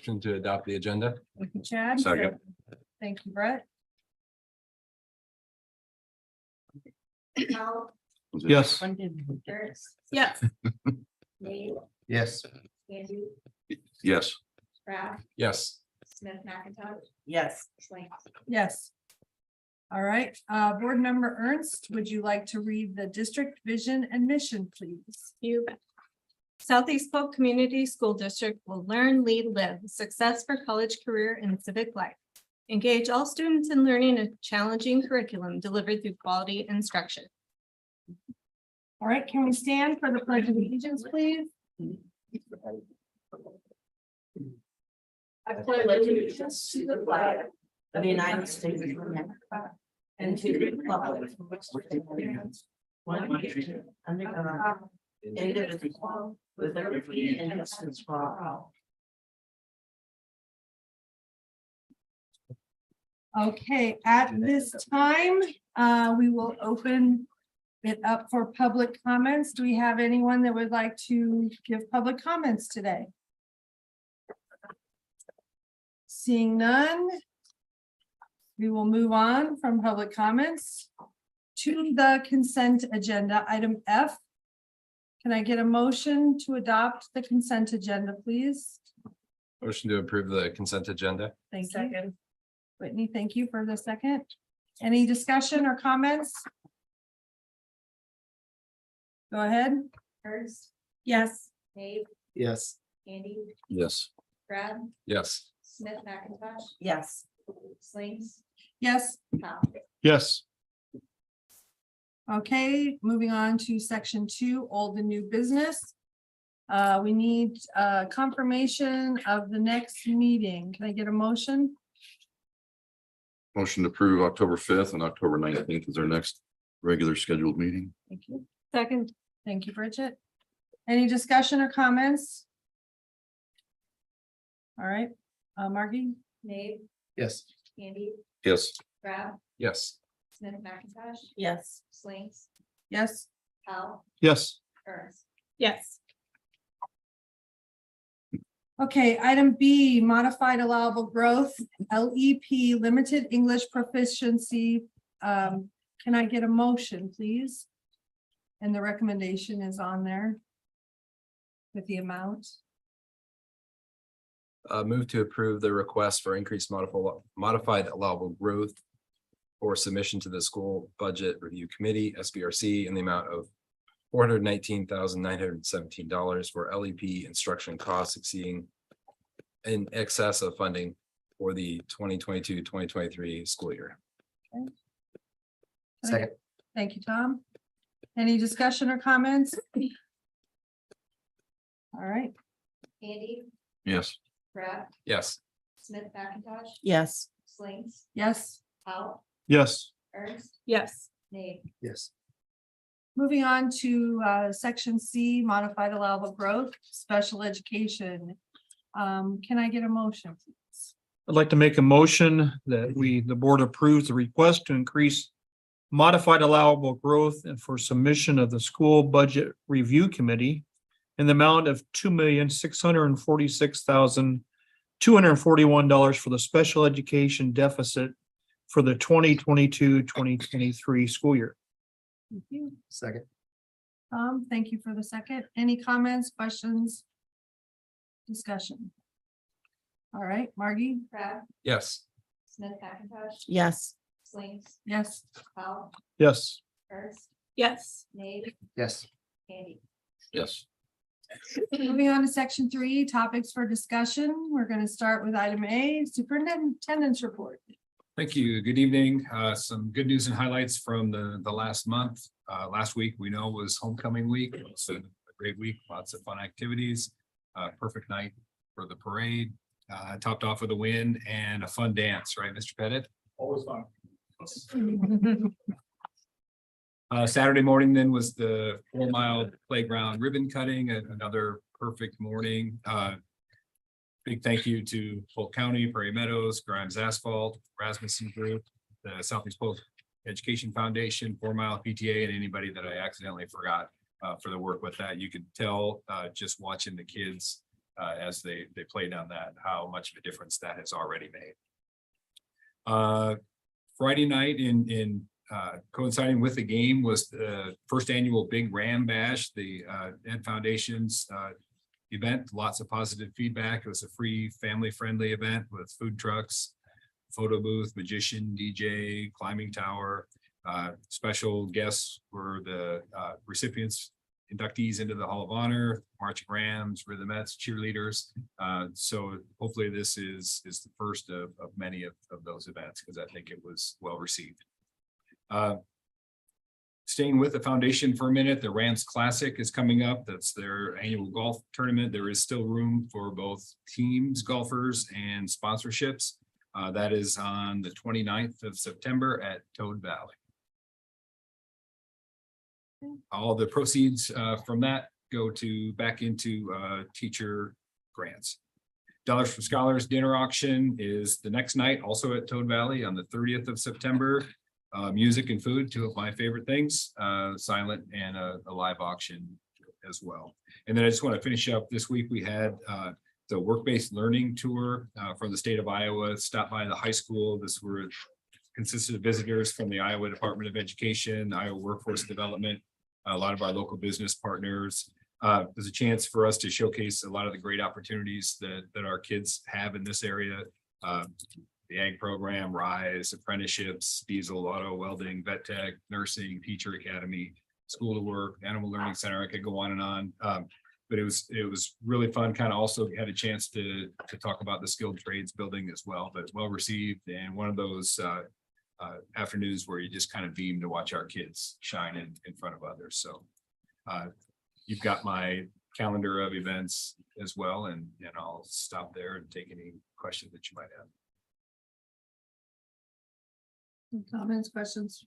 Motion to adopt the agenda. Thank you, Chad. Second. Thank you, Brett. Yes. Yes. Nate, Yes. Andy, Yes. Brad, Yes. Smith, McIntosh, Yes. Sling. Yes. All right, Board Member Ernst, would you like to read the district vision and mission, please? You bet. Southeast Polk Community School District will learn, lead, live, success for college, career, and civic life. Engage all students in learning a challenging curriculum delivered through quality instruction. All right, can we stand for the pledge of allegiance, please? I pledge allegiance to the flag of the United States of America and to the republic for which it stands, one nation, under God, indivisible, with liberty and justice for all. Okay, at this time, we will open it up for public comments. Do we have anyone that would like to give public comments today? Seeing none, we will move on from public comments to the consent agenda, item F. Can I get a motion to adopt the consent agenda, please? Motion to approve the consent agenda. Thank you. Whitney, thank you for the second. Any discussion or comments? Go ahead. Ernst, Yes. Nate, Yes. Andy, Yes. Brad, Yes. Smith, McIntosh, Yes. Slings, Yes. Powell. Yes. Okay, moving on to section 2, old and new business. We need confirmation of the next meeting. Can I get a motion? Motion to approve October 5th and October 19th is our next regular scheduled meeting. Thank you. Second. Thank you, Bridget. Any discussion or comments? All right, Margie? Nate, Yes. Andy, Yes. Brad, Yes. Smith, McIntosh, Yes. Slings, Yes. Powell, Yes. Ernst. Yes. Okay, item B, modified allowable growth, LEP, limited English proficiency. Can I get a motion, please? And the recommendation is on there with the amount. Move to approve the request for increased modified allowable growth for submission to the school budget review committee, SBRC, in the amount of $419,917 for LEP instruction costs exceeding in excess of funding for the 2022-2023 school year. Second. Thank you, Tom. Any discussion or comments? All right, Andy, Yes. Brad, Yes. Smith, McIntosh, yes. Slings, Yes. Powell, Yes. Ernst, Yes. Nate, Yes. Moving on to section C, modified allowable growth, special education. Can I get a motion, please? I'd like to make a motion that the board approves the request to increase modified allowable growth and for submission of the school budget review committee in the amount of $2,646,241 for the special education deficit for the 2022-2023 school year. Thank you. Second. Thank you for the second. Any comments, questions? Discussion. All right, Margie? Brad, Yes. Smith, McIntosh, Yes. Slings, Yes. Powell, Yes. Ernst, Yes. Nate, Yes. Andy. Yes. Moving on to section 3, topics for discussion. We're going to start with item A, superintendent's report. Thank you. Good evening. Some good news and highlights from the last month. Last week, we know was homecoming week. It was a great week, lots of fun activities. Perfect night for the parade, topped off with a win and a fun dance, right, Mr. Pettit? Always fun. Saturday morning then was the 4-mile playground ribbon cutting, another perfect morning. Big thank you to Polk County, Prairie Meadows, Grimes Asphalt, Rasmussen Group, the Southeast Polk Education Foundation, 4-mile PTA, and anybody that I accidentally forgot for the work with that. You could tell just watching the kids as they played on that, how much of a difference that has already made. Friday night in coinciding with the game was the first annual Big Ram Bash, the Ed Foundation's event. Lots of positive feedback. It was a free, family-friendly event with food trucks, photo booth, magician, DJ, climbing tower. Special guests were the recipients, inductees into the Hall of Honor, marching Rams, Rhythmettes, cheerleaders. So hopefully this is the first of many of those events, because I think it was well received. Staying with the foundation for a minute, the Rams Classic is coming up. That's their annual golf tournament. There is still room for both teams, golfers, and sponsorships. That is on the 29th of September at Toad Valley. All the proceeds from that go back into teacher grants. Dollars for Scholars dinner auction is the next night, also at Toad Valley on the 30th of September. Music and food, two of my favorite things, silent and a live auction as well. And then I just want to finish up. This week we had the work-based learning tour from the state of Iowa, stopped by the high school. This consisted of visitors from the Iowa Department of Education, Iowa Workforce Development, a lot of our local business partners. There's a chance for us to showcase a lot of the great opportunities that our kids have in this area. The ag program, RISE, apprenticeships, diesel, auto, welding, vet tech, nursing, teacher academy, school to work, animal learning center. I could go on and on. But it was really fun. Kind of also had a chance to talk about the skilled trades building as well, but well received. And one of those afternoons where you just kind of beam to watch our kids shine in front of others. So you've got my calendar of events as well, and I'll stop there and take any questions that you might have. Comments, questions?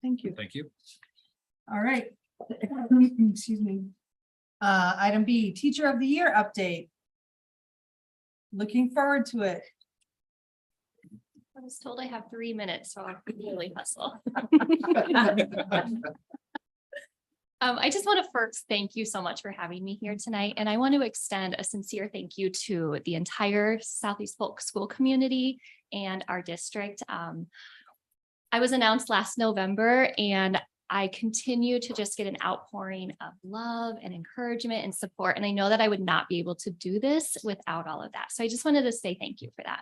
Thank you. Thank you. All right. Excuse me. Item B, Teacher of the Year update. Looking forward to it. I was told I have 3 minutes, so I'll really hustle. I just want to first thank you so much for having me here tonight. And I want to extend a sincere thank you to the entire Southeast Polk school community and our district. I was announced last November, and I continue to just get an outpouring of love and encouragement and support. And I know that I would not be able to do this without all of that. So I just wanted to say thank you for that.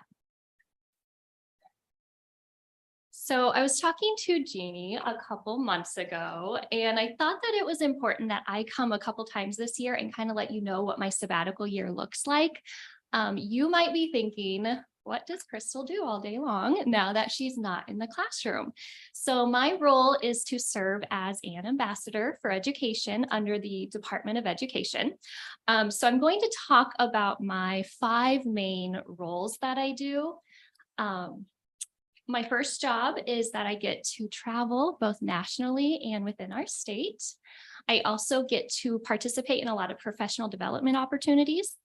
So I was talking to Jeannie a couple months ago, and I thought that it was important that I come a couple times this year and kind of let you know what my sabbatical year looks like. You might be thinking, what does Crystal do all day long now that she's not in the classroom? So my role is to serve as an ambassador for education under the Department of Education. So I'm going to talk about my 5 main roles that I do. My first job is that I get to travel both nationally and within our state. I also get to participate in a lot of professional development opportunities.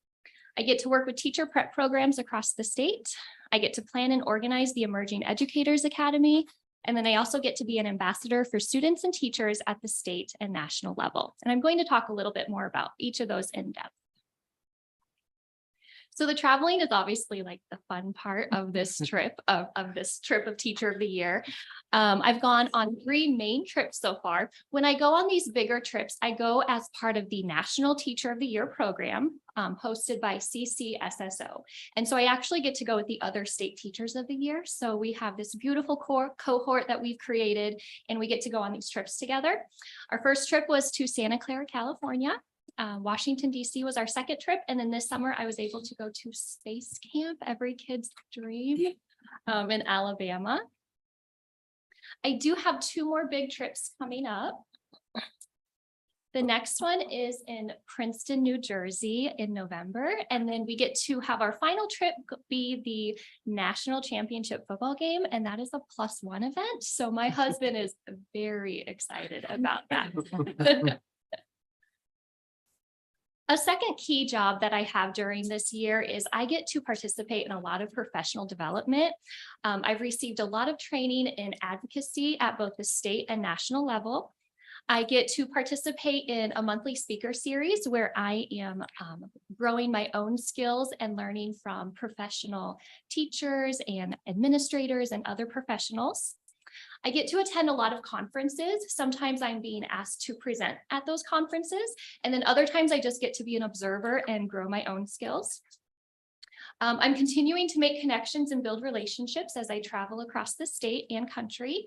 I get to work with teacher prep programs across the state. I get to plan and organize the Emerging Educators Academy. And then I also get to be an ambassador for students and teachers at the state and national level. And I'm going to talk a little bit more about each of those in depth. So the traveling is obviously like the fun part of this trip of Teacher of the Year. I've gone on 3 main trips so far. When I go on these bigger trips, I go as part of the National Teacher of the Year program hosted by CCSSO. And so I actually get to go with the other state teachers of the year. So we have this beautiful cohort that we've created, and we get to go on these trips together. Our first trip was to Santa Clara, California. Washington, D.C. was our second trip. And then this summer I was able to go to Space Camp, every kid's dream, in Alabama. I do have 2 more big trips coming up. The next one is in Princeton, New Jersey in November. And then we get to have our final trip be the national championship football game. And that is a +1 event. So my husband is very excited about that. A second key job that I have during this year is I get to participate in a lot of professional development. I've received a lot of training in advocacy at both the state and national level. I get to participate in a monthly speaker series where I am growing my own skills and learning from professional teachers and administrators and other professionals. I get to attend a lot of conferences. Sometimes I'm being asked to present at those conferences, and then other times I just get to be an observer and grow my own skills. I'm continuing to make connections and build relationships as I travel across the state and country.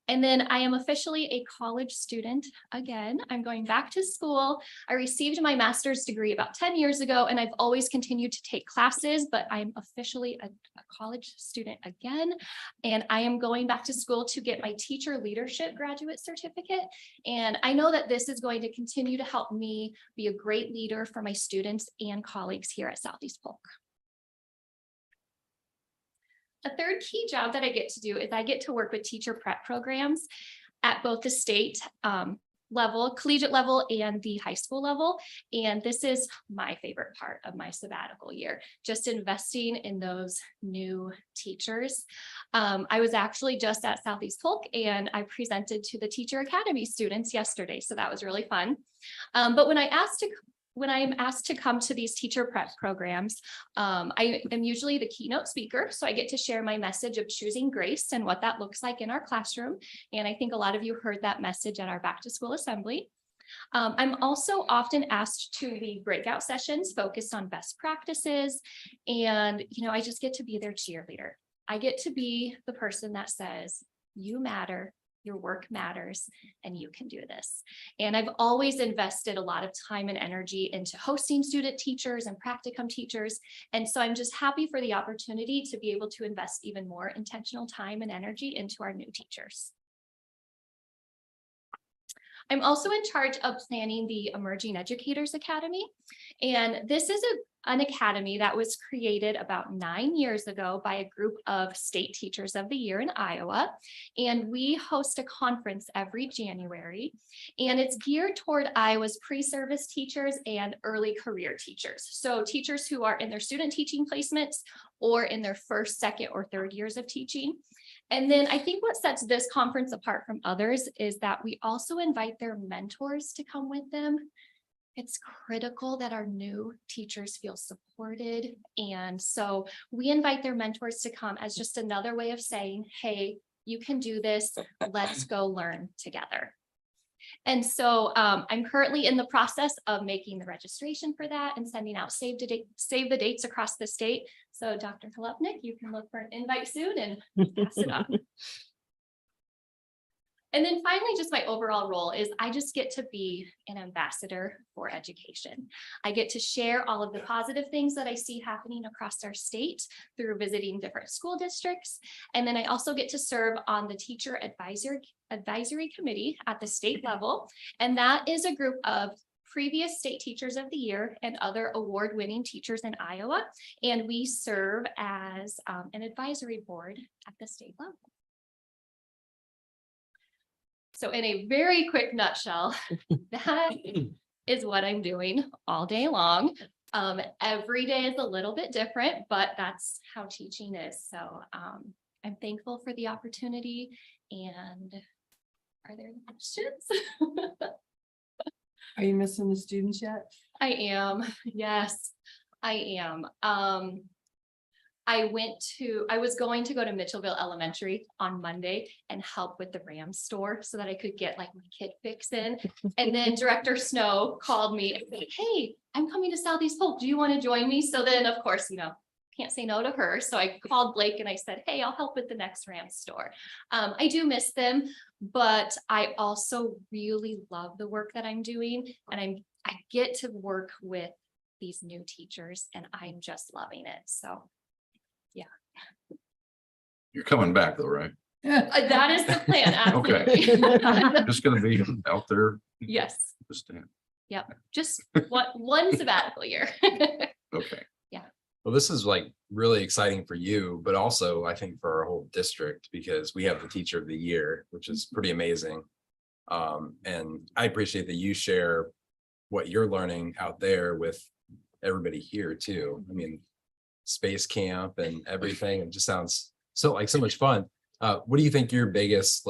And then I am officially a college student again. I'm going back to school. I received my master's degree about 10 years ago, and I've always continued to take classes, but I'm officially a college student again. And I am going back to school to get my teacher leadership graduate certificate. And I know that this is going to continue to help me be a great leader for my students and colleagues here at Southeast Polk. A third key job that I get to do is I get to work with teacher prep programs at both the state level, collegiate level, and the high school level. And this is my favorite part of my sabbatical year, just investing in those new teachers. I was actually just at Southeast Polk and I presented to the Teacher Academy students yesterday, so that was really fun. But when I am asked to come to these teacher prep programs, I am usually the keynote speaker. So I get to share my message of choosing grace and what that looks like in our classroom. And I think a lot of you heard that message at our back to school assembly. I'm also often asked to lead breakout sessions focused on best practices. And, I just get to be their cheerleader. I get to be the person that says, you matter. Your work matters and you can do this. And I've always invested a lot of time and energy into hosting student teachers and practicum teachers. And so I'm just happy for the opportunity to be able to invest even more intentional time and energy into our new teachers. I'm also in charge of planning the Emerging Educators Academy. And this is an academy that was created about 9 years ago by a group of state teachers of the year in Iowa. And we host a conference every January. And it's geared toward Iowa's pre-service teachers and early career teachers. So teachers who are in their student teaching placements or in their first, second, or third years of teaching. And then I think what sets this conference apart from others is that we also invite their mentors to come with them. It's critical that our new teachers feel supported. And so we invite their mentors to come as just another way of saying, hey, you can do this. Let's go learn together. And so I'm currently in the process of making the registration for that and sending out save the dates across the state. So Dr. Halupnik, you can look for an invite soon and pass it on. And then finally, just my overall role is I just get to be an ambassador for education. I get to share all of the positive things that I see happening across our state through visiting different school districts. And then I also get to serve on the teacher advisory committee at the state level. And that is a group of previous state teachers of the year and other award-winning teachers in Iowa. And we serve as an advisory board at the state level. So in a very quick nutshell, that is what I'm doing all day long. Every day is a little bit different, but that's how teaching is. So I'm thankful for the opportunity. And are there any questions? Are you missing the students yet? I am. Yes, I am. I was going to go to Mitchellville Elementary on Monday and help with the Rams store so that I could get like my kid fix in. And then Director Snow called me and said, hey, I'm coming to Southeast Polk. Do you want to join me? So then, of course, can't say no to her. So I called Blake and I said, hey, I'll help with the next Rams store. I do miss them, but I also really love the work that I'm doing. And I get to work with these new teachers and I'm just loving it. So yeah. You're coming back though, right? That is the plan. Absolutely. Just gonna be out there. Yes. Just, Yep. Just one sabbatical year. okay. Well, this is like really exciting for you, but also I think for our whole district, because we have the teacher of the year, which is pretty amazing. And I appreciate that you share what you're learning out there with everybody here too. I mean, space camp and everything. It just sounds so much fun. What do you think your biggest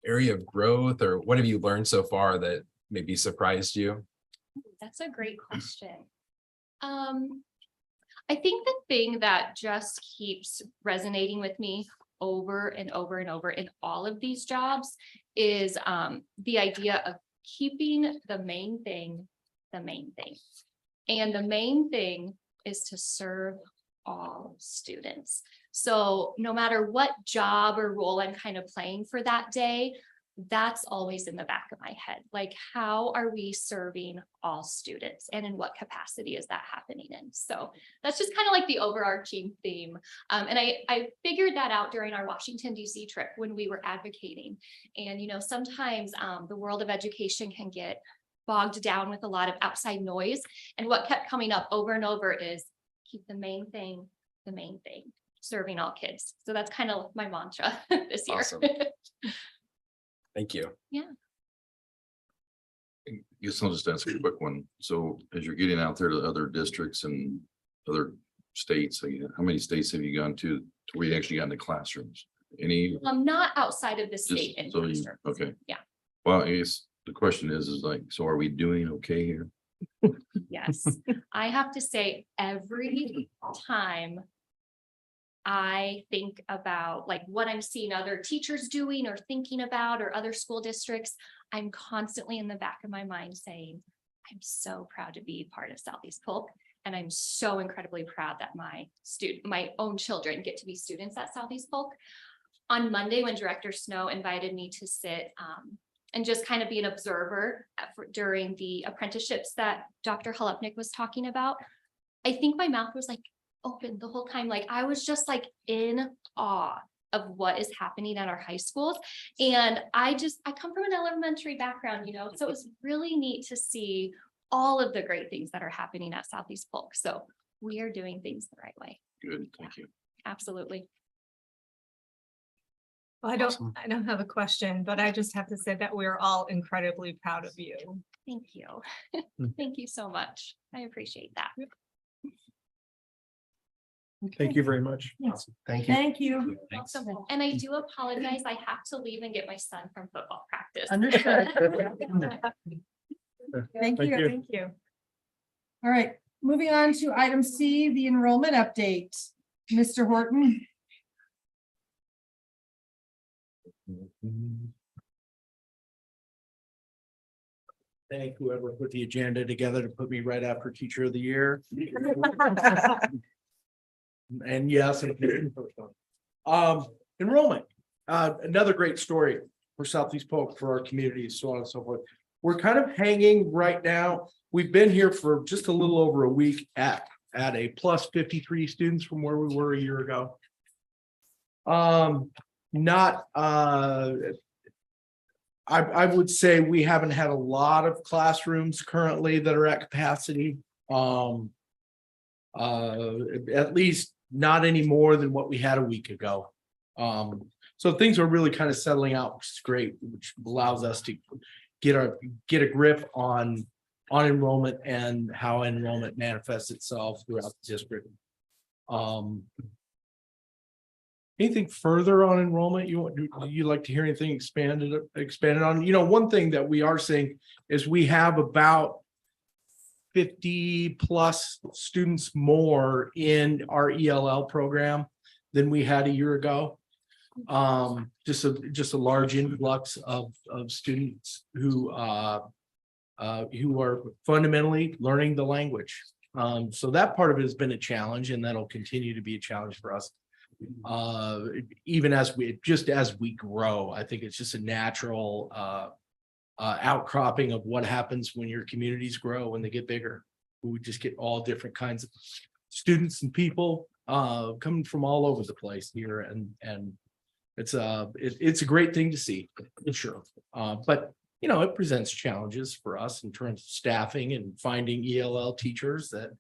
area of growth, or what have you learned so far that maybe surprised you? That's a great question. I think the thing that just keeps resonating with me over and over and over in all of these jobs is the idea of keeping the main thing, the main thing. And the main thing is to serve all students. So no matter what job or role I'm kind of playing for that day, that's always in the back of my head. Like, how are we serving all students, and in what capacity is that happening in? So that's just kind of like the overarching theme. And I figured that out during our Washington, DC trip when we were advocating. And, you know, sometimes the world of education can get bogged down with a lot of outside noise. And what kept coming up over and over is keep the main thing, serving all kids. So that's kind of my mantra this year. Awesome. Thank you. I guess I'll just ask a quick one. So as you're getting out there to other districts and other states, like, how many states have you gone to where you actually got into classrooms? Any? Not outside of the Just state. in so you, classrooms. okay. Yeah. Well, I guess the question is like, so are we doing okay here? Yes, I have to say, every time I think about like what I'm seeing other teachers doing or thinking about, or other school districts, I'm constantly in the back of my mind saying, I'm so proud to be part of Southeast Polk. And I'm so incredibly proud that my own children get to be students at Southeast Polk. On Monday, when Director Snow invited me to sit and just kind of be an observer during the apprenticeships that Dr. Holupnik was talking about, I think my mouth was like open the whole time. Like, I was just like in awe of what is happening at our high schools. And I come from an elementary background, you know, so it was really neat to see all of the great things that are happening at Southeast Polk. So we are doing things the right way. Good, thank you. Absolutely. Well, I don't have a question, but I just have to say that we're all incredibly proud of you. Thank you. Thank you so much. I appreciate that. Thank you very much. Thank you. Awesome. And I do apologize. I have to leave and get my son from football practice. Understood. Thank Thank you. you. Thank you. All right, moving on to item C, the enrollment update. Mr. Horton. Thank whoever put the agenda together to put me right after Teacher of the Year. And yes. Enrollment, another great story for Southeast Polk, for our communities, so on and so forth. We're kind of hanging right now. We've been here for just a little over a week at a plus 53 students from where we were a year ago. I would say we haven't had a lot of classrooms currently that are at capacity. At least not any more than what we had a week ago. So things are really kind of settling out, which is great, which allows us to get a grip on enrollment and how enrollment manifests itself throughout the district. Anything further on enrollment? Do you like to hear anything expanded on? You know, one thing that we are seeing is we have about 50 plus students more in our ELL program than we had a year ago. Just a large influx of students who are fundamentally learning the language. So that part of it has been a challenge, and that'll continue to be a challenge for us. Even as we grow, I think it's just a natural outcropping of what happens when your communities grow, when they get bigger. We just get all different kinds of students and people coming from all over the place here, and it's a great thing to see, for sure. But you know, it presents challenges for us in terms of staffing and finding ELL teachers that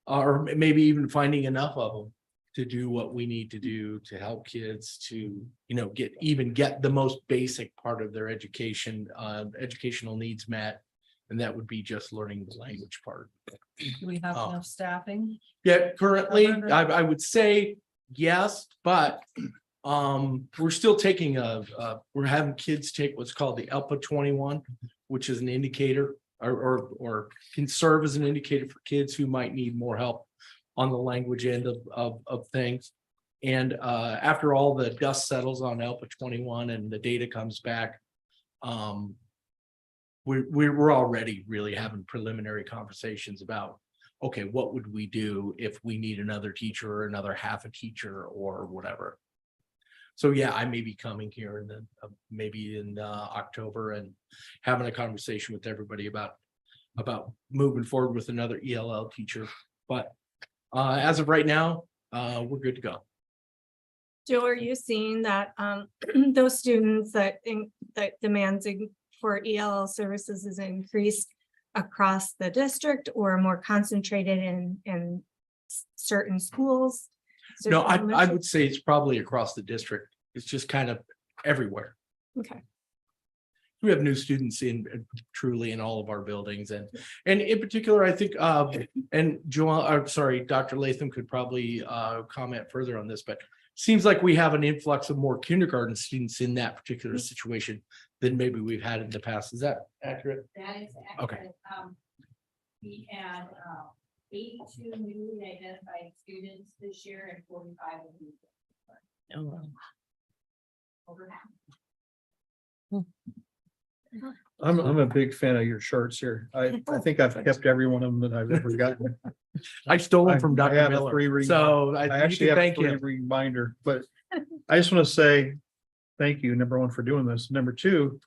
are maybe even finding enough of them to do what we need to do to help kids to, you know, get the most basic part of their educational needs met. And that would be just learning the language part. Do we have enough staffing? Yeah, currently, I would say yes, but We're still taking we're having kids take what's called the ELPA 21, which is an indicator or can serve as an indicator for kids who might need more help on the language end of things. And after all the dust settles on ELPA 21 and the data comes back, we're already really having preliminary conversations about, okay, what would we do if we need another teacher or another half a teacher or whatever. So yeah, I may be coming here and then maybe in October and having a conversation with everybody about moving forward with another ELL teacher. But as of right now, we're good to go. Joe, are you seeing that those students that demands for ELL services is increased across the district or more concentrated in certain schools? No, I Certain would say it's probably across the district. It's just kind of everywhere. Okay. We have new students in truly in all of our buildings and in particular, I think and Joel, I'm sorry, Dr. Latham could probably comment further on this, but seems like we have an influx of more kindergarten students in that particular situation than maybe we've had in the past. Is that accurate? That is Okay. accurate. We had 82 newly identified students this year and 45 of them. Over half. I'm a big fan of your shirts here. I think I've kept every one of them that I've ever gotten. I stole them from I Dr. have a free Miller. read. So I you actually can have a thank free him. reminder, but I just want to say thank you, number one, for doing this. Number two,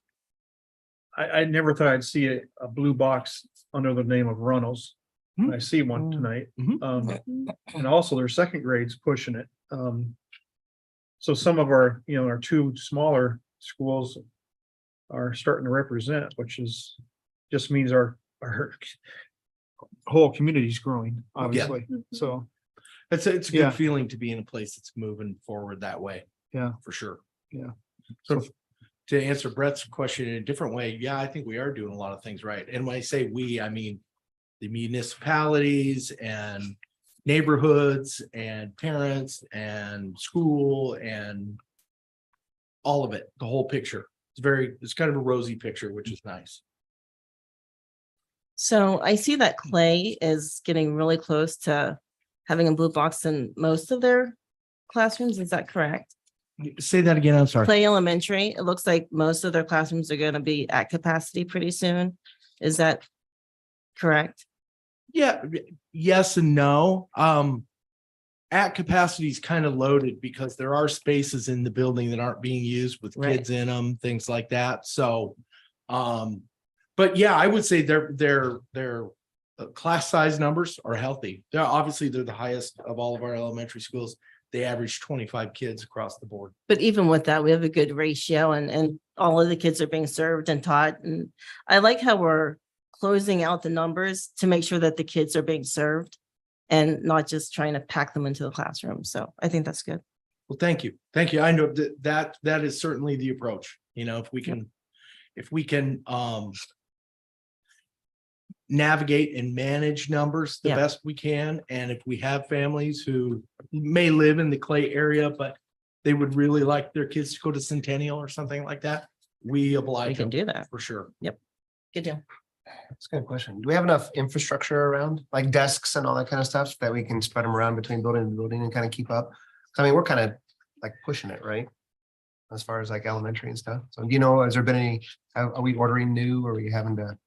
I never thought I'd see a blue box under the name of Runnels. I see one tonight. And also their second grades pushing it. So some of our, our two smaller schools are starting to represent, which is just means our whole community is growing, obviously. So It's a Yeah. good feeling to be in a place that's moving forward that way. Yeah. For sure. Yeah. So to answer Brett's question in a different way, yeah, I think we are doing a lot of things right. And when I say we, I mean the municipalities and neighborhoods and parents and school and all of it, the whole picture. It's kind of a rosy picture, which is nice. So I see that Clay is getting really close to having a blue box in most of their classrooms. Is that correct? Say that again. I'm sorry. Clay Elementary, it looks like most of their classrooms are going to be at capacity pretty soon. Is that correct? Yeah, yes and no. At capacity is kind of loaded because there are spaces in the building that aren't being used with Right. kids in them, things like that. So, but yeah, I would say their class size numbers are healthy. They're the highest of all of our elementary schools. They average 25 kids across the board. But even with that, we have a good ratio and all of the kids are being served and taught. And I like how we're closing out the numbers to make sure that the kids are being served and not just trying to pack them into the classroom. So I think that's good. Well, thank you. Thank you. I know that is certainly the approach. If we can navigate and manage numbers the Yeah. best we can. And if we have families who may live in the Clay area, but they would really like their kids to go to Centennial or something like that, we oblige We can them do that. for sure. Good deal. That's a good question. Do we have enough infrastructure around, like desks and all that kind of stuff, that we can spread them around between building and building and kind of keep up? I mean, we're kind of like pushing it, right? As far as like elementary and stuff. So, has there been any, are we ordering new or are we having to?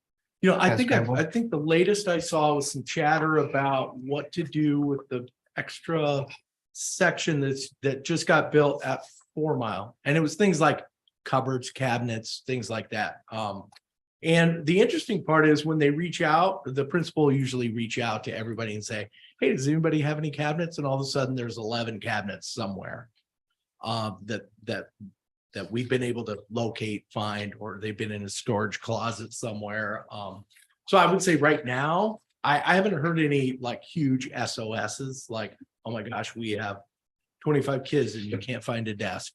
I That's think, terrible. I think the latest I saw was some chatter about what to do with the extra section that just got built at 4 Mile. And it was things like cupboards, cabinets, things like that. And the interesting part is when they reach out, the principal will usually reach out to everybody and say, hey, does anybody have any cabinets? And all of a sudden there's 11 cabinets somewhere that we've been able to locate, find, or they've been in a storage closet somewhere. So I would say right now, I haven't heard any like huge SOSs like, oh my gosh, we have 25 kids and you can't find a desk.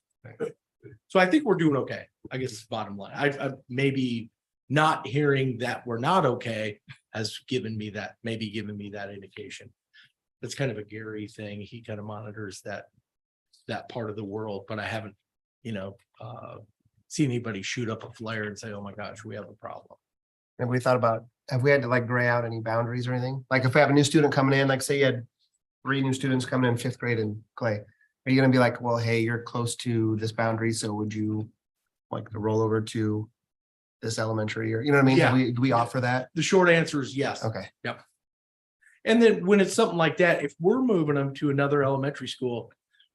So I think we're doing okay. I guess it's bottom line. I maybe not hearing that we're not okay has given me that indication. That's kind of a Gary thing. He kind of monitors that that part of the world, but I haven't, seen anybody shoot up a flare and say, oh my gosh, we have a problem. Have we thought about, have we had to like gray out any boundaries or anything? Like if we have a new student coming in, like say you had 3 new students coming in 5th grade in Clay, are you gonna be like, well, hey, you're close to this boundary, so would you like to roll over to this elementary, or you know what I mean? Yeah. Do we offer that? The short answer is yes. Okay. And then when it's something like that, if we're moving them to another elementary school,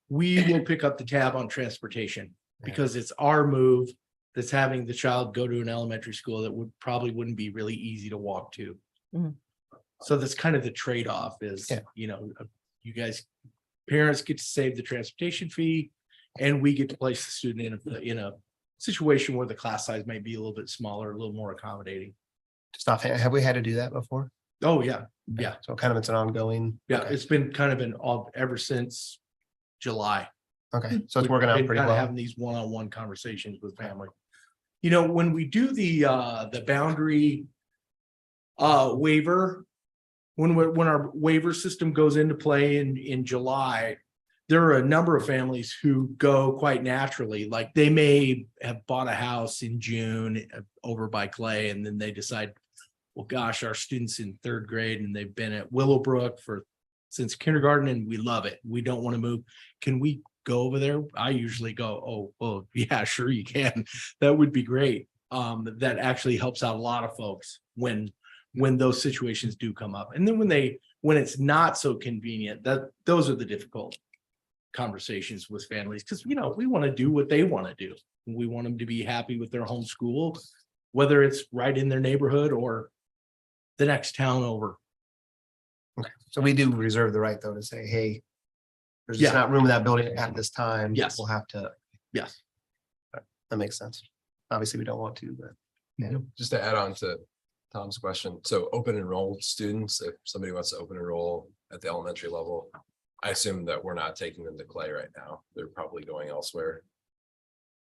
we will pick up the tab on transportation because it's our move that's having the child go to an elementary school that wouldn't be really easy to walk to. Mhm. So that's kind of the trade-off is, Yeah. you guys, parents get to save the transportation fee and we get to place the student in a situation where the class size might be a little bit smaller, a little more accommodating. Just offhand, have we had to do that before? Oh, yeah. Yeah. So kind of it's an ongoing. Yeah, Okay. it's been kind of ever since July. Okay, so it's working out Been pretty kinda well. Having these one-on-one conversations with family. When we do the boundary waiver, when our waiver system goes into play in July, there are a number of families who go quite naturally, like they may have bought a house in June over by Clay, and then they decide, well, gosh, our students in 3rd grade and they've been at Willowbrook since kindergarten and we love it. We don't want to move. Can we go over there? I usually go, oh, yeah, sure you can. That would be great. That actually helps out a lot of folks when those situations do come up. And then when it's not so convenient, those are the difficult conversations with families, because we want to do what they want to do. We want them to be happy with their home school, whether it's right in their neighborhood or the next town over. Okay, so we do reserve the right though to say, hey, there's just Yeah. not room in that building at this time. Yes. We'll have to, Yes. that makes sense. Obviously, we don't want to, but Just to add on to Tom's question, so open enrolled students, if somebody wants to open enroll at the elementary level, I assume that we're not taking them to Clay right now. They're probably going elsewhere.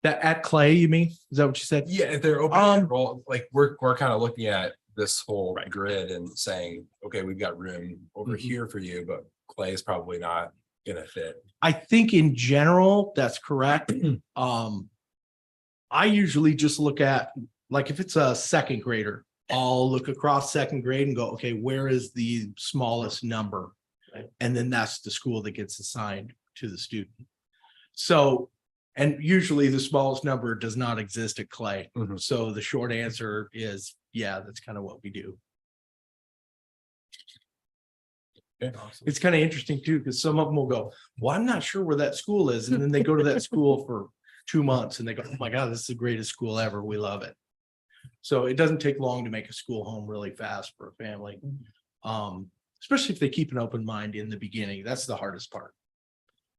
That at Clay, you mean? Is that what you said? Yeah, if they're open enroll, like we're kind of looking at this whole Right. grid and saying, okay, we've got room over Mhm. here for you, but Clay is probably not gonna fit. I think in general, that's correct. I usually just look at, like, if it's a 2nd grader, I'll look across 2nd grade and go, okay, where is the smallest number? And then that's the school that gets assigned to the student. So, and usually the smallest number does not exist at Clay. Mhm. So the short answer is, yeah, that's kind of what we do. Okay. It's kind of interesting too, because some of them will go, well, I'm not sure where that school is. And then they go to that school for 2 months and they go, oh my God, this is the greatest school ever. We love it. So it doesn't take long to make a school home really fast for a family. Especially if they keep an open mind in the beginning. That's the hardest part.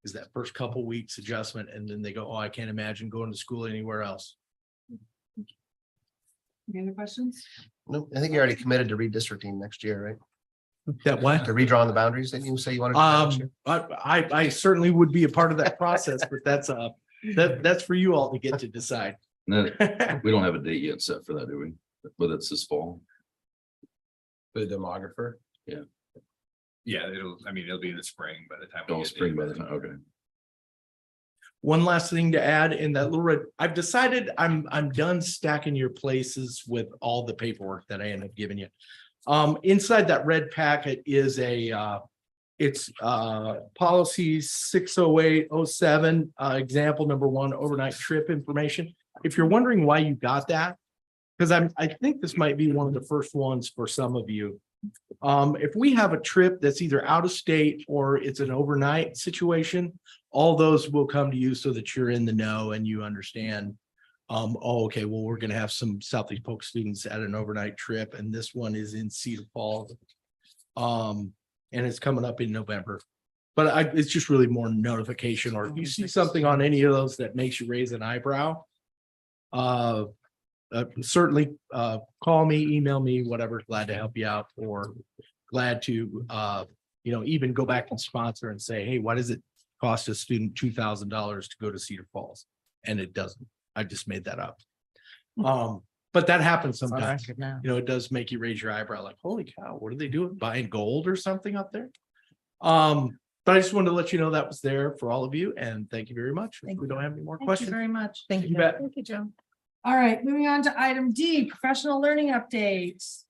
Is that first couple weeks adjustment, and then they go, oh, I can't imagine going to school anywhere else. Any other questions? no, I think you already committed to redistricting next year, right? That what? To redrawing the boundaries that you say you wanted. to do next year? I certainly would be a part of that process, but that's for you all to get to decide. No, we don't have a date yet set for that, do we? But it's this fall. The demographer. Yeah, it'll be in the spring by the time. we Don't get spring by there. the time, okay. One last thing to add in that little red, I've decided I'm done stacking your places with all the paperwork that I end up giving you. Inside that red packet is it's policy 60807, example number 1, overnight trip information. If you're wondering why you got that, because I think this might be one of the first ones for some of you. If we have a trip that's either out of state or it's an overnight situation, all those will come to you so that you're in the know and you understand. Oh, okay, well, we're gonna have some Southeast Polk students at an overnight trip, and this one is in Cedar Falls. And it's coming up in November. But it's just really more notification, or if you see something on any of those that makes you raise an eyebrow. Certainly call me, email me, whatever, glad to help you out, or glad to even go back and sponsor and say, hey, why does it cost a student $2,000 to go to Cedar Falls? And it doesn't. I just made that up. But that happens sometimes. It does make you raise your eyebrow, like, holy cow, what are they doing? Buying gold or something up there? But I just wanted to let you know that was there for all of you, and thank you very much. If Thank we don't have any more Thank you questions. very much. Thank You bet. Thank you, Joe. All right, moving on to item D, professional learning updates.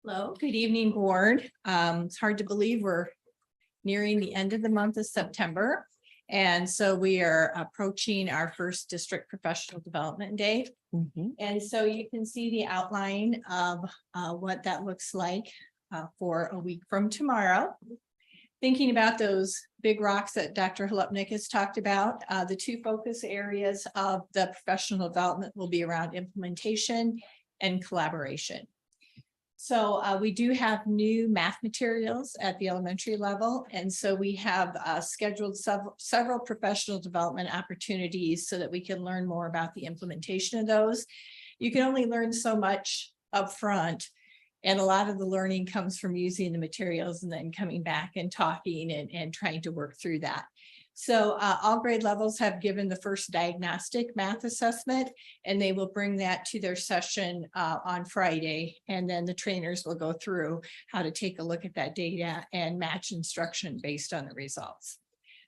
Hello, good evening, board. It's hard to believe we're nearing the end of the month of September. And so we are approaching our first district professional development day. Mhm. And so you can see the outline of what that looks like for a week from tomorrow. Thinking about those big rocks that Dr. Hlupnik has talked about, the two focus areas of the professional development will be around implementation and collaboration. So we do have new math materials at the elementary level. And so we have scheduled several professional development opportunities so that we can learn more about the implementation of those. You can only learn so much upfront. And a lot of the learning comes from using the materials and then coming back and talking and trying to work through that. So all grade levels have given the first diagnostic math assessment, and they will bring that to their session on Friday. And then the trainers will go through how to take a look at that data and match instruction based on the results.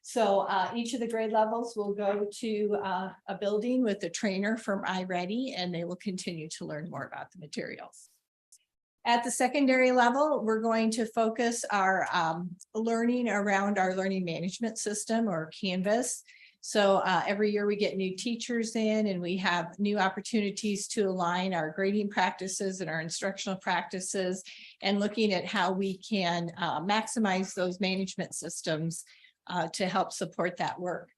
So each of the grade levels will go to a building with a trainer from iReady, and they will continue to learn more about the materials. At the secondary level, we're going to focus our learning around our learning management system, or Canvas. So every year we get new teachers in, and we have new opportunities to align our grading practices and our instructional practices, and looking at how we can maximize those management systems to help support that work.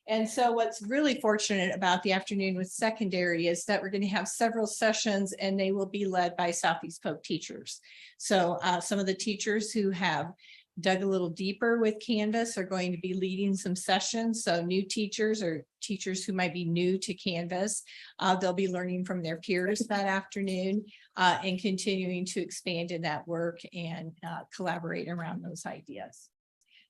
And so what's really fortunate about the afternoon with secondary is that we're going to have several sessions, and they will be led by Southeast Polk teachers. So some of the teachers who have dug a little deeper with Canvas are going to be leading some sessions. So new teachers, or teachers who might be new to Canvas, they'll be learning from their peers that afternoon and continuing to expand in that work and collaborate around those ideas.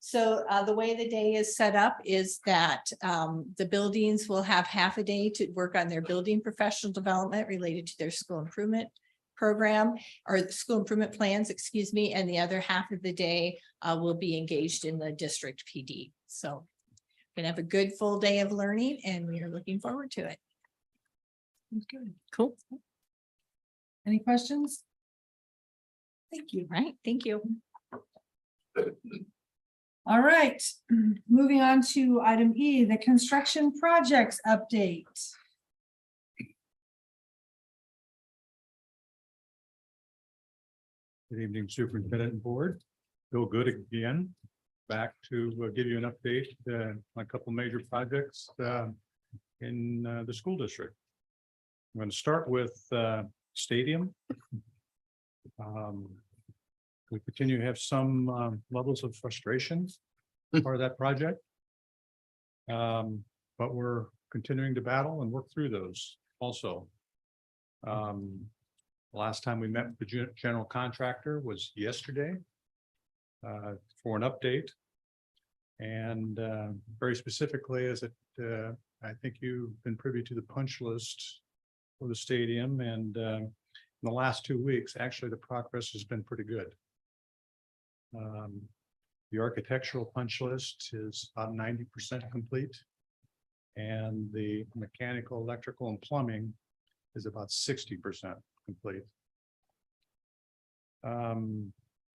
So the way the day is set up is that the buildings will have half a day to work on their building professional development related to their school improvement program, or school improvement plans, excuse me, and the other half of the day will be engaged in the district PD. So we're gonna have a good full day of learning, and we are looking forward to it. Good. Cool. Any questions? Thank you. Right, thank you. All right, moving on to item E, the construction projects update. Good evening, Superintendent and Board. Feel good again. Back to give you an update on a couple major projects in the school district. I'm going to start with stadium. We continue to have some levels of frustration part of that project. But we're continuing to battle and work through those also. Last time we met with the general contractor was yesterday for an update. And very specifically, as I think you've been privy to the punch list for the stadium, and in the last 2 weeks, actually, the progress has been pretty good. The architectural punch list is about 90% complete, and the mechanical, electrical, and plumbing is about 60% complete.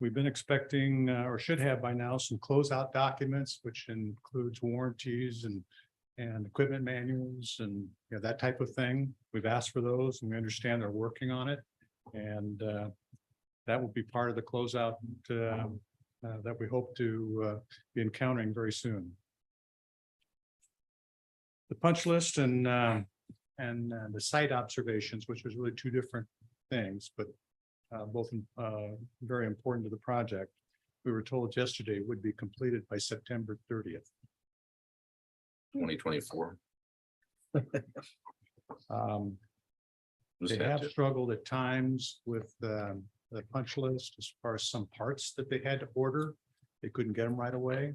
We've been expecting, or should have by now, some closeout documents, which includes warranties and equipment manuals and that type of thing. We've asked for those, and we understand they're working on it, and that will be part of the closeout that we hope to be encountering very soon. The punch list and the site observations, which was really two different things, but both very important to the project. We were told yesterday would be completed by September 30th. 2024. They have struggled at times with the punch list as far as some parts that they had to order. They couldn't get them right away.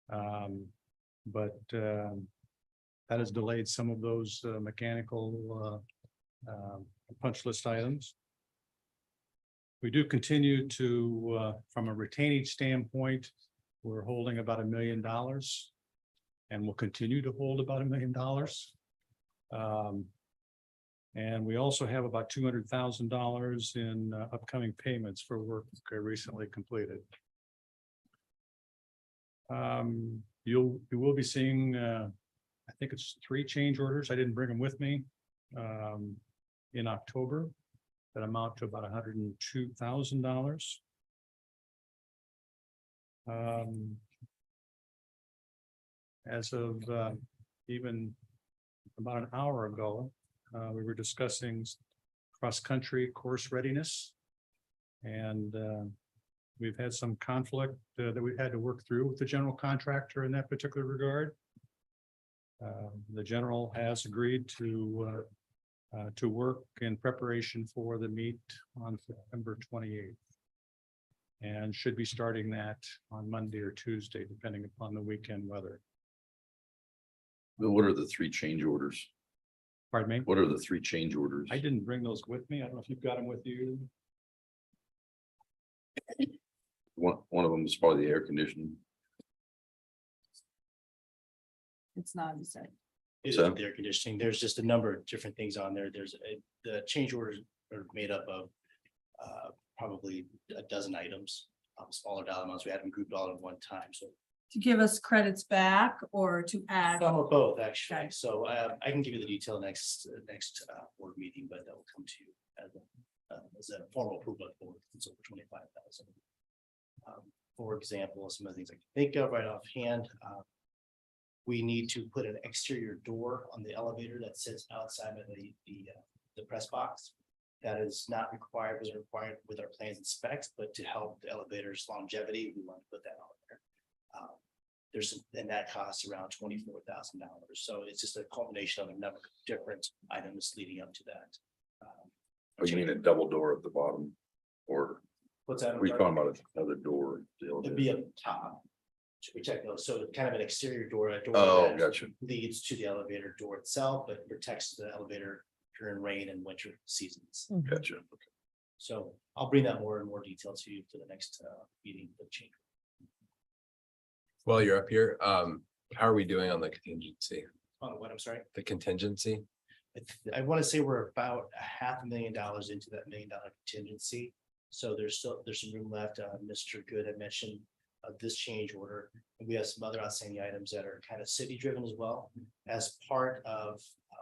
But that has delayed some of those mechanical punch list items. We do continue to, from a retaining standpoint, we're holding about $1 million. And we'll continue to hold about $1 million. And we also have about $200,000 in upcoming payments for work recently completed. You will be seeing, I think it's 3 change orders. I didn't bring them with me. In October, that amount to about $102,000. As of even about an hour ago, we were discussing cross-country course readiness. And we've had some conflict that we've had to work through with the general contractor in that particular regard. The general has agreed to work in preparation for the meet on September 28th. And should be starting that on Monday or Tuesday, depending upon the weekend weather. What are the 3 change orders? Pardon me? What are the 3 change orders? I didn't bring those with me. I don't know if you've got them with you. One of them is probably the air conditioning. It's not, you said. Is So- air conditioning. There's just a number of different things on there. The change orders are made up of probably a dozen items, smaller dollar amounts. We had them grouped all at one time. So To give us credits back or to add? some of both, actually. Okay. So I can give you the detail next board meeting, but that will come to you as a formal approval of the board. It's over 25,000. For example, some of the things I can think of right offhand. We need to put an exterior door on the elevator that sits outside of the press box. That is not required, was required with our plans and specs, but to help the elevator's longevity, we want to put that on there. And that costs around $24,000. So it's just a culmination of a number of different items leading up to that. Oh, you mean a double door at the bottom? Or What's that? were you talking about another door? It'd be up top to protect those. So kind of an exterior door, a door Oh, that gotcha. leads to the elevator door itself, but protects the elevator during rain and winter seasons. Gotcha. So I'll bring that more and more detail to you for the next meeting with change. While you're up here, how are we doing on the contingency? On what, I'm sorry? The contingency? I want to say we're about $500,000 into that $1 million contingency. So there's some room left. Mr. Good had mentioned this change order. And we have some other outstanding items that are kind of city driven as well. As part of,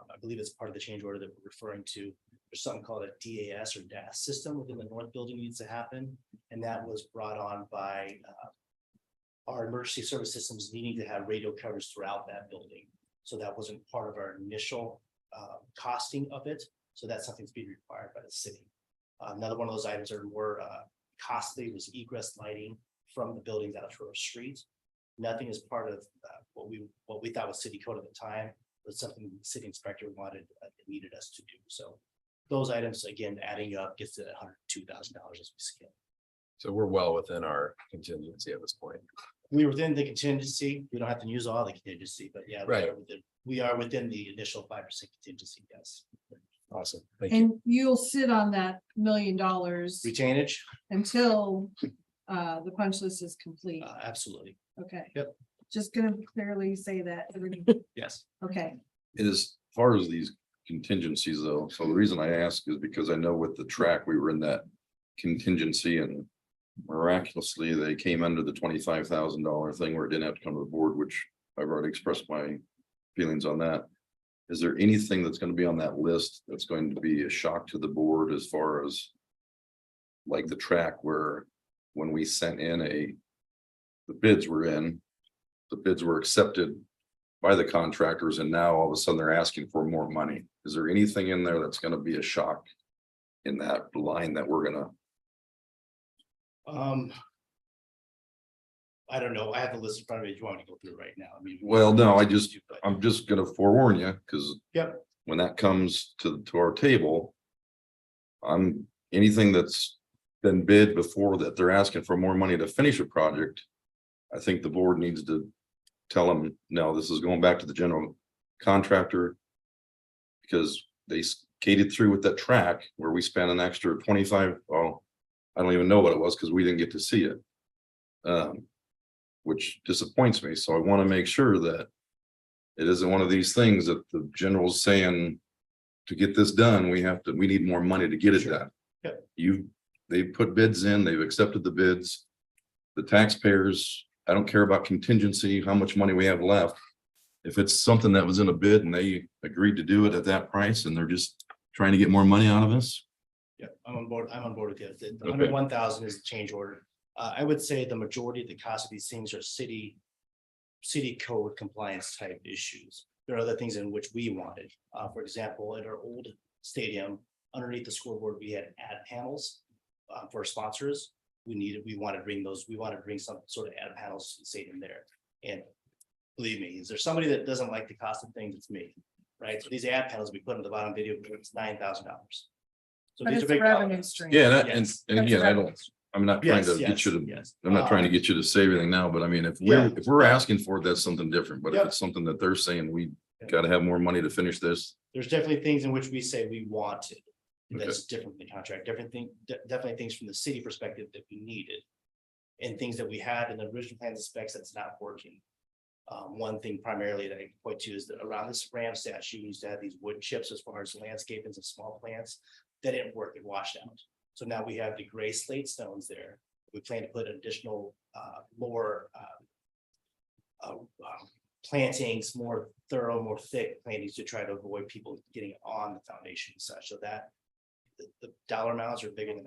I believe it's part of the change order that we're referring to. There's something called a DAS or DAS system within the north building needs to happen. And that was brought on by our emergency service systems needing to have radio coverage throughout that building. So that wasn't part of our initial costing of it. So that's something to be required by the city. Another one of those items that are more costly was egress lighting from the buildings out to our streets. Nothing is part of what we thought was city code at the time, but something the city inspector wanted, needed us to do. So those items, again, adding up gets to $102,000 as we scale. So we're well within our contingency at this point. We were within the contingency. We don't have to use all the contingency, but yeah, Right. We are within the initial 5% contingency, yes. Awesome. Thank you. And you'll sit on that $1 million Retainage, until the punch list is complete. absolutely, Okay. Yep. Just gonna clearly say that. yes. Okay, As far as these contingencies though, so the reason I ask is because I know with the track, we were in that contingency and miraculously they came under the $25,000 thing where it didn't have to come to the board, which I've already expressed my feelings on that. Is there anything that's going to be on that list that's going to be a shock to the board as far as like the track where when we sent in the bids were accepted by the contractors and now all of a sudden they're asking for more money? Is there anything in there that's going to be a shock in that line that we're gonna? I don't know. I have the list in front of me. Do you want me to go through it right now? I mean. Well, no, I'm just gonna forewarn you, because Yep. when that comes to our table, anything that's been bid before that they're asking for more money to finish a project. I think the board needs to tell them, no, this is going back to the general contractor. Because they skated through with that track where we spent an extra 25, I don't even know what it was because we didn't get to see it. Which disappoints me. So I want to make sure that it isn't one of these things that the general's saying to get this done, we need more money to get it done. Yep. They've put bids in, they've accepted the bids. The taxpayers, I don't care about contingency, how much money we have left. If it's something that was in a bid and they agreed to do it at that price and they're just trying to get more money out of us. Yeah, I'm on board with you. The Okay. 101,000 is the change order. I would say the majority of the cost of these things are city code compliance type issues. There are other things in which we wanted. For example, at our old stadium, underneath the scoreboard, we had ad panels for sponsors. We wanted to bring some sort of ad panels to the stadium there. And believe me, is there somebody that doesn't like the cost of things? It's me, right? So these ad panels we put in the bottom video, it's $9,000. So But these it's are a big revenue dollars. stream. Yeah, and Yes. again, I'm not trying to Yes, get you to, yes. I'm not trying to get you to say everything now, but I mean, if Yeah. we're asking for it, that's something different. But if Yep. it's something that they're saying, we Yeah. gotta have more money to finish this. There's definitely things in which we say we wanted. Okay. That's different than contract, definitely things from the city perspective that we needed. And things that we had in the original plans and specs that's not working. One thing primarily that I can point to is that around this Ram statue, we used to have these wood chips as far as landscaping and small plants. That didn't work, it washed out. So now we have the gray slate stones there. We plan to put additional more plantings, more thorough, more thick plantings to try to avoid people getting on the foundation and such. So that the dollar amounts are bigger than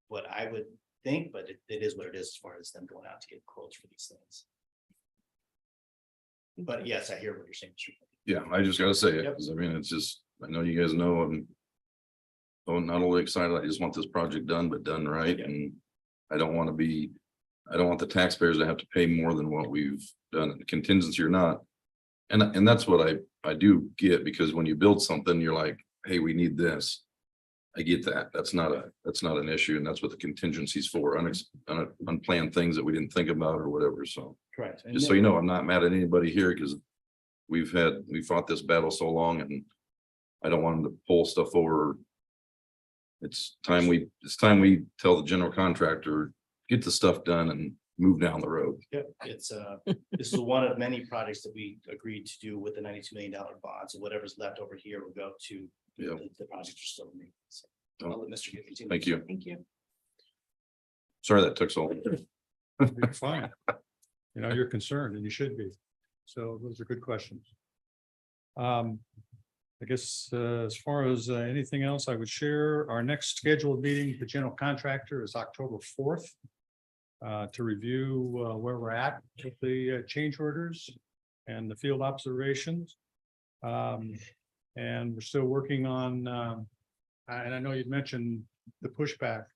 what I would think, but it is what it is as far as them going out to get quotes for these things. But yes, I hear what you're saying. Yeah, I just gotta say it, Yep. because I mean, it's just, I know you guys know, I'm not only excited, I just want this project done, but done right, Yeah. and I don't want the taxpayers to have to pay more than what we've done, contingency or not. And that's what I do get, because when you build something, you're like, hey, we need this. I get that. That's not an issue, and that's what the contingency is for, unplanned things that we didn't think about or whatever, so. Correct. And Just so you know, I'm not mad at anybody here, because we fought this battle so long, and I don't want them to pull stuff over. It's time we tell the general contractor, get the stuff done and move down the road. Yep, this is one of many projects that we agreed to do with the $92 million bond. So whatever's left over here will go to Yep. the projects are still remaining. So I'll let Mr. Gibb continue. Thank you. Thank you. Sorry that took so long. You're fine. You know, you're concerned and you should be. So those are good questions. I guess as far as anything else I would share, our next scheduled meeting, with the general contractor, is October 4th. To review where we're at with the change orders and the field observations. And we're still working on, and I know you'd mentioned the pushback.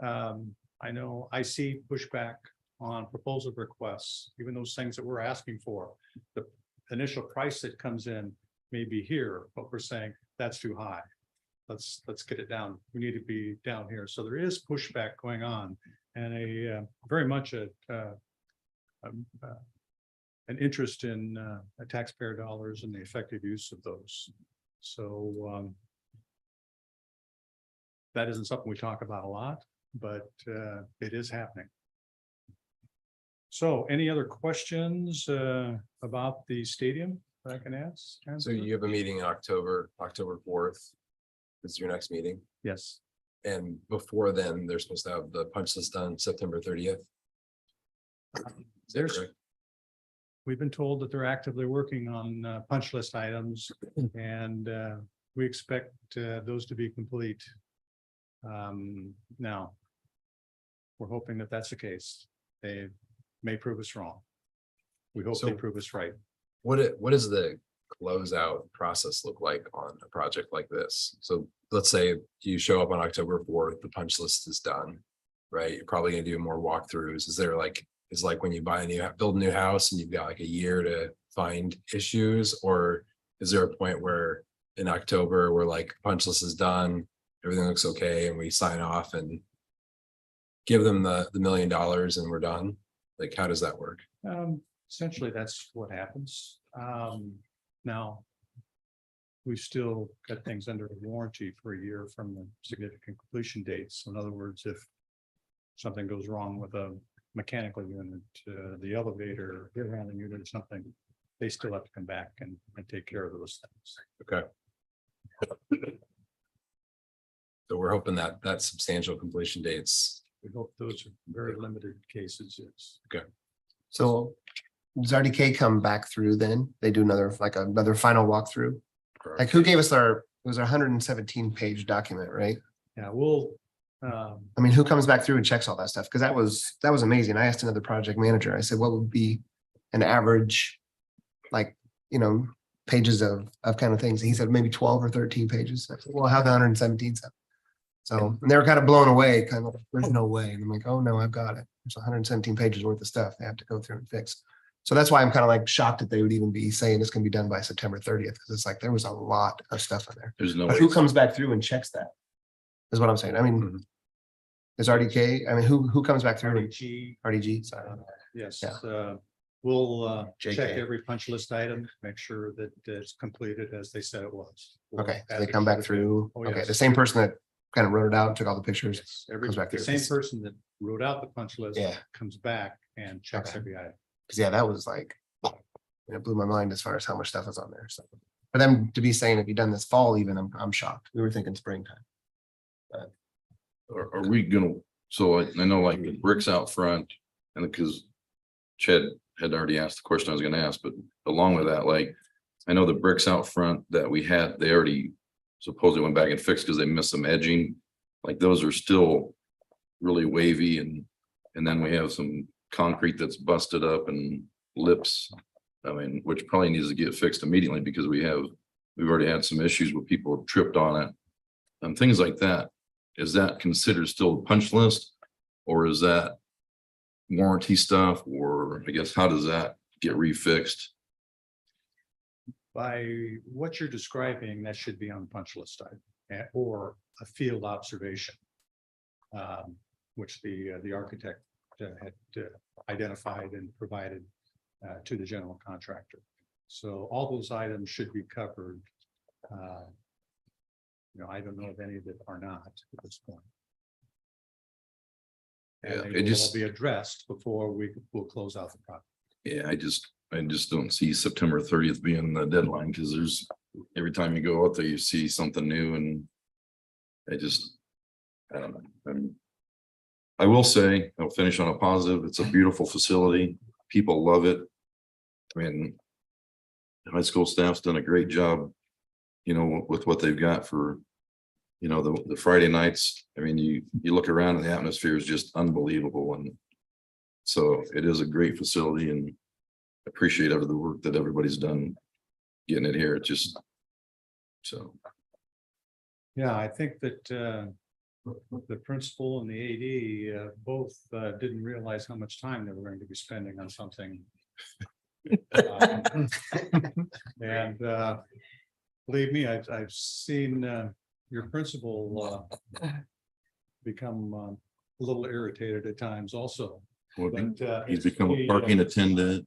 I know I see pushback on proposal requests, even those things that we're asking for. The initial price that comes in may be here, but we're saying that's too high. Let's get it down. We need to be down here. So there is pushback going on, and very much an interest in taxpayer dollars and the effective use of those. So that isn't something we talk about a lot, but it is happening. So any other questions about the stadium that I can ask? So you have a meeting in October 4th. This is your next meeting. Yes. And before then, they're supposed to have the punch list done September 30th. Is that There's- correct? We've been told that they're actively working on punch list items, and we expect those to be complete. Now, we're hoping that that's the case. They may prove us wrong. We hope they So- prove us right. What does the closeout process look like on a project like this? So let's say you show up on October 4th, the punch list is done, right? You're probably gonna do more walkthroughs. Is there it's like when you build a new house and you've got like a year to find issues, or is there a point where in October we're like punch list is done, everything looks okay, and we sign off and give them the $1 million and we're done? Like, how does that work? Essentially, that's what happens. Now, we've still got things under warranty for a year from the significant completion date. So in other words, if something goes wrong with a mechanical unit, the elevator, air handling unit or something, they still have to come back and take care of those things. Okay. So we're hoping that that substantial completion dates. We hope those are very limited cases, yes. So does RDK come back through then? They do another, like another final walkthrough? Like who gave us it was our 117-page document, right? Yeah, we'll, I mean, who comes back through and checks all that stuff? Because that was amazing. I asked another project manager, I said, what would be an average, like, pages of kind of things? And he said maybe 12 or 13 pages. I said, well, how the 117 stuff? So and they were kind of blown away, kind of, there's no way. And I'm like, oh no, I've got it. There's 117 pages worth of stuff they have to go through and fix. So that's why I'm kind of like shocked that they would even be saying it's gonna be done by September 30th, because it's like there was a lot of stuff in there. There's no But way. who comes back through and checks that? Is what I'm saying. I mean, Mhm. is RDK, I mean, who comes back through? RDG, RDG, sorry. yes, Yeah. we'll check JK. every punch list item, make sure that it's completed as they said it was. We'll Okay, so add they the come back credit. through. Oh, Okay, yes. the same person that kind of wrote it out and took all the pictures. Yes, every, comes back the through. same person that wrote out the punch list. Yeah. Comes back and checks Okay. every item. Cause yeah, that was like, it blew my mind as far as how much stuff is on there. So for them to be saying, if you done this fall even, I'm shocked. We were thinking springtime. Are we gonna, so I know like the bricks out front, and because Chad had already asked the question I was gonna ask, but along with that, like, I know the bricks out front that we had, they already supposedly went back and fixed because they missed some edging. Like those are still really wavy, and then we have some concrete that's busted up and lips. I mean, which probably needs to get fixed immediately because we've already had some issues where people have tripped on it. And things like that. Is that considered still a punch list? Or is that warranty stuff? Or I guess, how does that get refixed? By what you're describing, that should be on the punch list item, or a field observation. Which the architect had identified and provided to the general contractor. So all those items should be covered. I don't know if any of it are not at this point. Yeah, And it they will just- all be addressed before will close out the project. Yeah, I just don't see September 30th being the deadline, because there's, every time you go out there, you see something new, and I don't know. I will say, I'll finish on a positive. It's a beautiful facility. People love it. I mean, the high school staff's done a great job, with what they've got for, the Friday nights. I mean, you look around and the atmosphere is just unbelievable. And so it is a great facility, and appreciate the work that everybody's done getting it here. It just, so. Yeah, I think that the principal and the AD both didn't realize how much time they were going to be spending on something. And believe me, I've seen your principal become a little irritated at times also. But, He's become a parking attendant.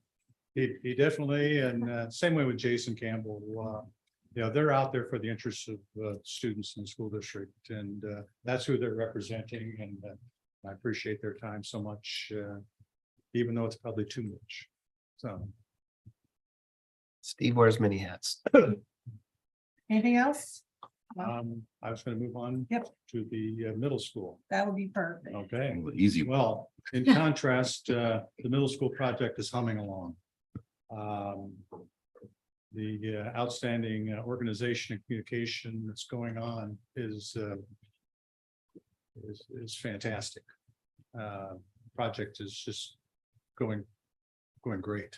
He definitely, and same way with Jason Campbell. They're out there for the interests of students in the school district, and that's who they're representing. And I appreciate their time so much, even though it's probably too much. So. Steve wears many hats. Anything else? I was going to move on. Yep. To the middle school. That would be perfect. Okay. The easy one. Well, in contrast, the middle school project is humming along. The outstanding organization and communication that's going on is fantastic. Project is just going great.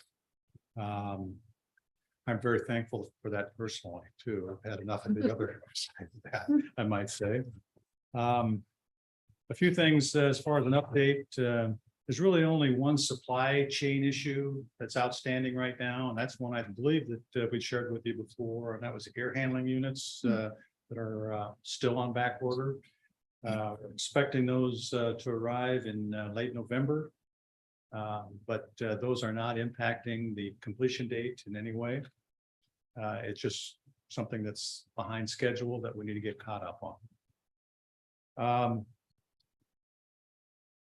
I'm very thankful for that personally too. I've had enough of the other side of that, I might say. A few things as far as an update. There's really only one supply chain issue that's outstanding right now, and that's one I believe that we shared with you before, and that was air handling units that are still on back order. Expecting those to arrive in late November. But those are not impacting the completion date in any way. It's just something that's behind schedule that we need to get caught up on.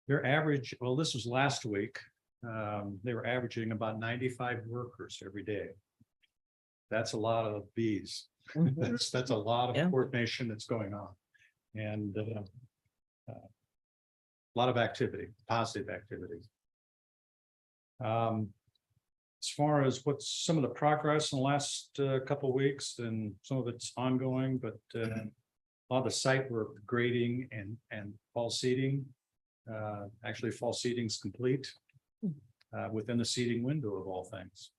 Their average, well, this was last week. They were averaging about 95 workers every day. That's a lot of bees. That's a lot of Yeah. coordination that's going on. And a lot of activity, positive activity. As far as what's some of the progress in the last couple of weeks, and some of it's ongoing, but a lot of the site work, grading and fall seeding. Actually, fall seeding's complete within the seeding window of all things.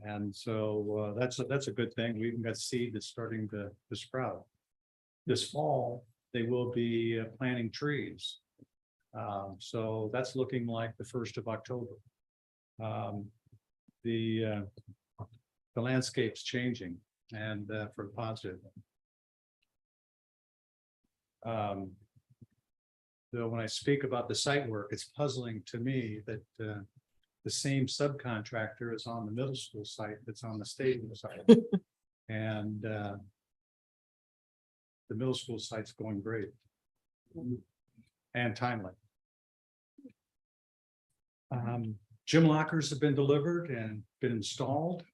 And so that's a good thing. We even got seed that's starting to sprout. This fall, they will be planting trees. So that's looking like the 1st of October. The landscape's changing and for the positive. Though when I speak about the site work, it's puzzling to me that the same subcontractor is on the middle school site that's on the stadium site. And the middle school site's going great and timely. Gym lockers have been delivered and been installed.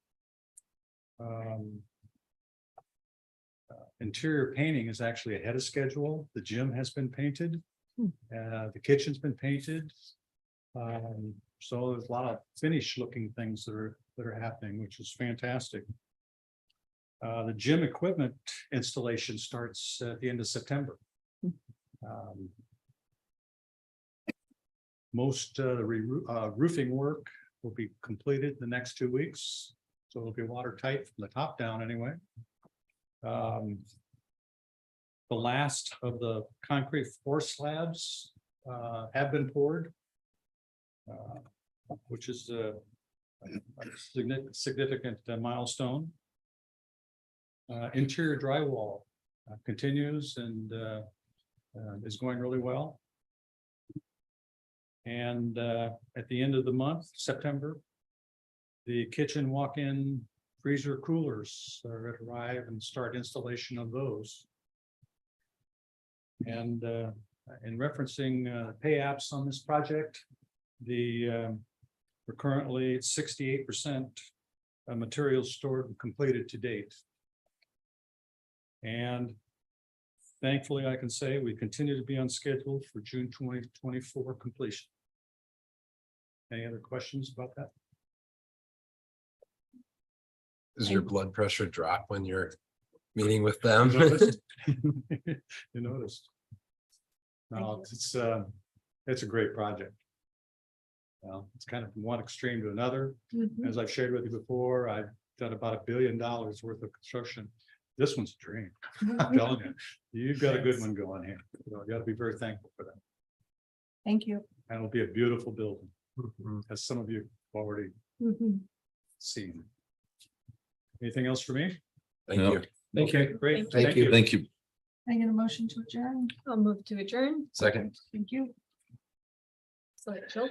Interior painting is actually ahead of schedule. The gym has been painted. The kitchen's been painted. So there's a lot of finished looking things that are happening, which is fantastic. The gym equipment installation starts at the end of September. Most of the roofing work will be completed the next 2 weeks, so it'll be watertight from the top down anyway. The last of the concrete floor slabs have been poured, which is a significant milestone. Interior drywall continues and is going really well. And at the end of the month, September, the kitchen walk-in freezer coolers are going to arrive and start installation of those. And in referencing pay apps on this project, we're currently at 68% materials stored and completed to date. And thankfully, I can say we continue to be on schedule for June 2024 completion. Any other questions about that? Does your blood pressure drop when you're meeting with them? You noticed. No, it's a great project. Well, it's kind of from one extreme to another. As I've shared with you before, I've done about $1 billion worth of construction. This one's a dream. I'm telling you, you've got a good one going here. You got to be very thankful for that. Thank you. And it'll be a beautiful building, as some of you have already seen. Anything else for me? Thank No. you. Okay, great. Thank you. Thank you. Can I get a motion to adjourn? I'll move to adjourn. Second. Thank you. So Jill.